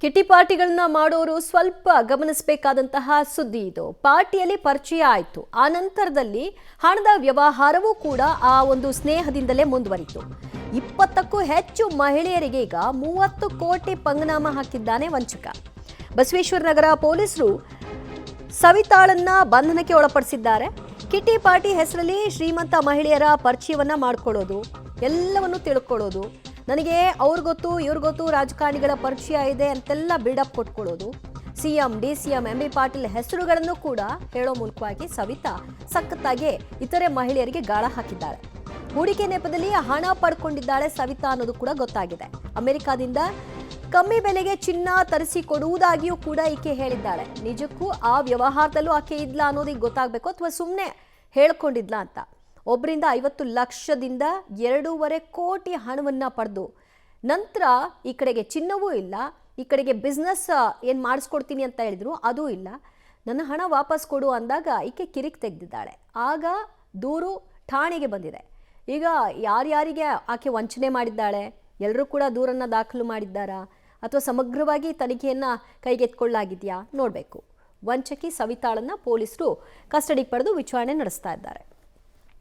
ಕಿಟಿ ಪಾರ್ಟಿಗಳನ್ನ ಮಾಡೋರು ಸ್ವಲ್ಪ ಗಮನಿಸಬೇಕಾದಂತಹ ಸುದ್ದಿ ಇದು. ಪಾರ್ಟಿಯಲ್ಲಿ ಪರಿಚಯ ಆಯಿತು, ಆ ನಂತರದಲ್ಲಿ ಹಣದ ವ್ಯವಹಾರವೂ ಕೂಡ ಆ ಒಂದು ಸ್ನೇಹದಿಂದಲೇ ಮುಂದುವರಿತು. 20ಕ್ಕೂ ಹೆಚ್ಚು ಮಹಿಳೆಯರಿಗೆ ಈಗ 30 ಕೋಟಿ ಪಂಗನಾಮ ಹಾಕಿದ್ದಾನೆ ವಂಚಕ. ಬಸವೇಶ್ವರ ನಗರ ಪೊಲೀಸರು ಸವಿತಾಳನ್ನ ಬಂಧನಕ್ಕೆ ಒಳಪಡಿಸಿದ್ದಾರೆ. ಕಿಟಿ ಪಾರ್ಟಿ ಹೆಸರಲ್ಲಿ ಶ್ರೀಮಂತ ಮಹಿಳೆಯರ ಪರಿಚಯವನ್ನ ಮಾಡ್ಕೊಳ್ಳೋದು, ಎಲ್ಲವನ್ನು ತಿಳ್ಕೊಳ್ಳೋದು, ನನಗೆ ಅವ್ರು ಗೊತ್ತು ಇವ್ರು ಗೊತ್ತು ರಾಜಕಾರಣಿಗಳ ಪರಿಚಯ ಇದೆ ಅಂತೆಲ್ಲ ಬಿಲ್ಡಪ್ ಕೊಟ್ಕೊಳ್ಳೋದು, ಸಿಎಂ DCM MB ಪಾಟೀಲ್ ಹೆಸರುಗಳನ್ನು ಕೂಡ ಹೇಳೋ ಮೂಲಕವಾಗಿ ಸವಿತಾ ಸಖತ್ತಾಗಿ ಇತರೆ ಮಹಿಳೆಯರಿಗೆ ಗಾಳ ಹಾಕಿದ್ದಾಳೆ. ಹೂಡಿಕೆ ನೆಪದಲ್ಲಿ ಹಣ ಪಡ್ಕೊಂಡಿದ್ದಾಳೆ ಸವಿತಾ ಅನ್ನೋದು ಕೂಡ ಗೊತ್ತಾಗಿದೆ. ಅಮೆರಿಕಾದಿಂದ ಕಮ್ಮಿ ಬೆಲೆಗೆ ಚಿನ್ನ ತರಿಸಿ ಕೊಡುವುದಾಗಿಯೂ ಕೂಡ ಈಕೆ ಹೇಳಿದ್ದಾಳೆ. ನಿಜಕ್ಕೂ ಆ ವ್ಯವಹಾರದಲ್ಲೂ ಆಕೆ ಇದ್ಲಾ ಅನ್ನೋದಕ್ಕೆ ಗೊತ್ತಾಗಬೇಕು, ಅಥವಾ ಸುಮ್ಮನೆ ಹೇಳ್ಕೊಂಡಿದ್ಲಾ ಅಂತ. ಒಬ್ಬರಿಂದ 50 ಲಕ್ಷದಿಂದ 2.5 ಕೋಟಿ ಹಣವನ್ನ ಪಡೆದು ನಂತರ ಈ ಕಡೆಗೆ ಚಿನ್ನವೂ ಇಲ್ಲ, ಈ ಕಡೆಗೆ ಬಿಸ್ನೆಸ್ ಏನು ಮಾಡಿಸ್ಕೊಡ್ತೀನಿ ಅಂತ ಹೇಳಿದ್ರು ಅದೂ ಇಲ್ಲ, ನನ್ನ ಹಣ ವಾಪಸ್ ಕೊಡು ಅಂದಾಗ ಈಕೆ ಕಿರಿಕ್ ತೆಗೆದಿದ್ದಾಳೆ. ಆಗ ದೂರು ಠಾಣೆಗೆ ಬಂದಿದೆ. ಈಗ ಯಾರ್ಯಾರಿಗೆ ಆಕೆ ವಂಚನೆ ಮಾಡಿದ್ದಾಳೆ, ಎಲ್ಲರೂ ಕೂಡ ದೂರನ್ನು ದಾಖಲು ಮಾಡಿದ್ದಾರಾ ಅಥವಾ ಸಮಗ್ರವಾಗಿ ತನಿಖೆಯನ್ನು ಕೈಗೆತ್ತಿಕೊಳ್ಳಲಾಗಿದೆಯಾ ನೋಡಬೇಕು. ವಂಚಕಿ ಸವಿತಾಳನ್ನ ಪೊಲೀಸರು ಕಸ್ಟಡಿಗೆ ಪಡೆದು ವಿಚಾರಣೆ ನಡೆಸ್ತಾ ಇದ್ದಾರೆ.